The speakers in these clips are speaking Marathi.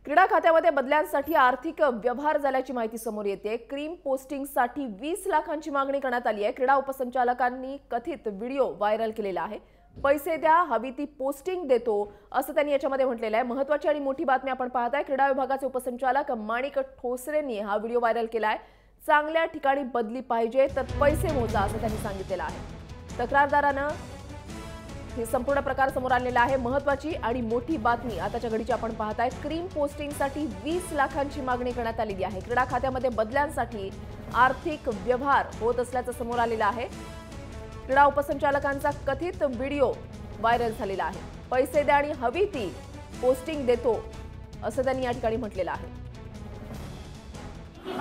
क्रीडा खात्यामध्ये बदल्यांसाठी आर्थिक व्यवहार झाल्याची माहिती समोर येते। क्रीम पोस्टिंगसाठी 20 लाखांची मागणी करण्यात आली आहे। क्रीडा उपसंचालकांनी कथित व्हिडिओ व्हायरल केलेला आहे। पैसे द्या, हवी ती पोस्टिंग देतो असं त्यांनी याच्यामध्ये म्हटलेलं आहे। महत्त्वाची आणि मोठी बातमी आपण पाहताय। क्रीडा विभागाचे उपसंचालक माणिक ठोसरेंनी हा व्हिडिओ व्हायरल केलाय। चांगल्या ठिकाणी बदली पाहिजे तर पैसे मोजा असं त्यांनी सांगितलेलं आहे। तक्रारदारानं हे संपूर्ण प्रकार समोर आलेला आहे। महत्त्वाची आणि मोठी बातमी आताच्या घडीची आपण पाहताय। क्रीम पोस्टिंगसाठी 20 लाखांची मागणी करण्यात आलेली आहे। क्रीडा खात्यामध्ये बदल्यांसाठी आर्थिक व्यवहार होत असल्याचं समोर आलेलं आहे। क्रीडा उपसंचालकांचा कथित व्हिडिओ व्हायरल झालेला आहे। पैसे द्या आणि हवी ती पोस्टिंग देतो असं त्यांनी या ठिकाणी म्हटलेलं आहे।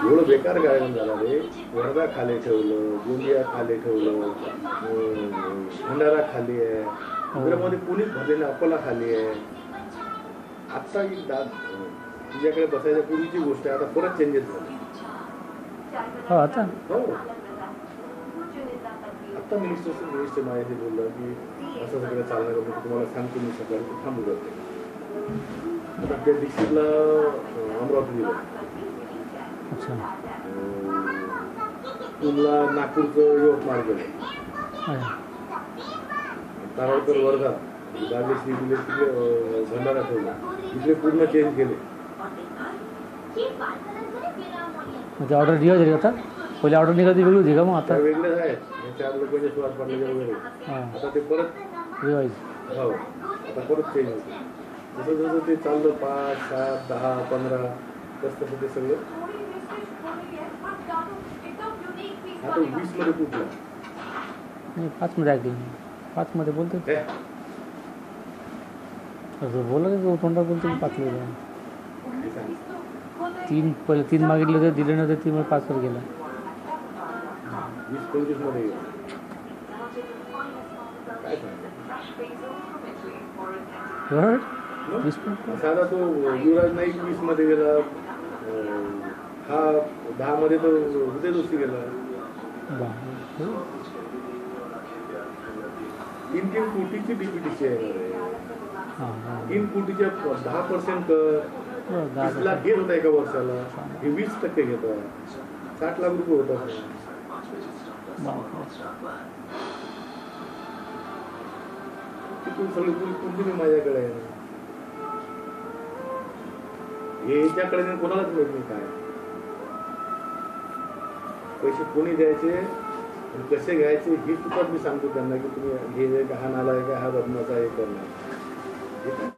एवढं बेकार गायन झालं रे। वर्धा खाली ठेवलं, गोंदिया खाली ठेवलं, भंडारा खाली आहे, इंद्रमध्ये पुणेच भरलेलं अकोला खाली आहे। आता तुझ्याकडे बसायच्या पूर्वीची गोष्ट आहे, आता परत चेंजेस झाले। आता मिनिस्टर माहिती बोललं की असं सगळं चालणार आहे, तुम्हाला सांगतो मी सकाळी थांबू जाते। आता त्या डिस्ट्रिक्टला अमरावती दिलं, पुन्हा नागपूरचं यवतमाळ गेलं, तारळकर वर्धा राजश्री दिले, तिकडे भंडारा ठेवला, तिकडे पूर्ण चेंज केले। म्हणजे ऑर्डर दिवस झाली आता, पहिले ऑर्डर निघाली वेगळी होती का? मग आता वेगळेच आहेत, 4 लोकांचे स्वाद पडले वगैरे। आता ते परत रिवाईज हो, आता परत चेंज होते। जसं जसं ते चाललं 5, 7, 10, 15 तसं ते सगळं आता 20 मध्ये कुठलं नाही, 5 मध्ये ऐकलं, 5 मध्ये बोलतो असं बोललं तोंडा बोलतो 5 मध्ये। 3 पहिले 3 मागितले होते, दिले नव्हते, 3 मध्ये 5 वर गेला। 20-25 मध्ये काय साधा तो युवराज नाईक 20 मध्ये गेला, हा 10 मध्ये तो हृदय दोषी गेला। 3 कोटीची डीपीटीसी आहे, 3 कोटीच्या 10% कर, 20 लाख घेत होता एका वर्षाला, हे 20% घेतात, 60 लाख रुपये होतात। सगळी पुरी माझ्याकडे आहे, हे याच्याकडे कोणालाच मिळत नाही। काय पैसे कोणी द्यायचे आणि कसे घ्यायचे हे सुद्धा मी सांगतो त्यांना की तुम्ही हे हा नाला आहे का, हा बदमाचा हे करणार।